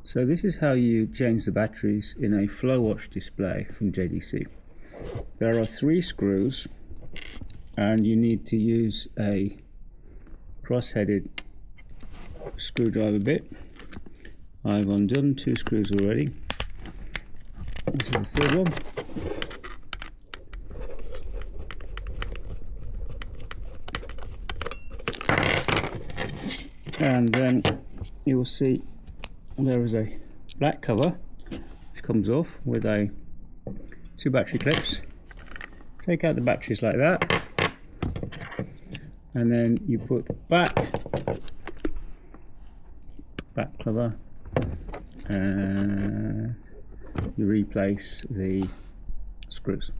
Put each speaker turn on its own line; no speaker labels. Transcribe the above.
So this is how you change the batteries in a Flowatch display from JDC. There are 3 screws and you need to use a cross-headed screwdriver bit. I've undone 2 screws already. This is the 3rd one. And then you will see there is a black cover which comes off with 2 battery clips. Take out the batteries like that, and then you put back cover and you replace the screws.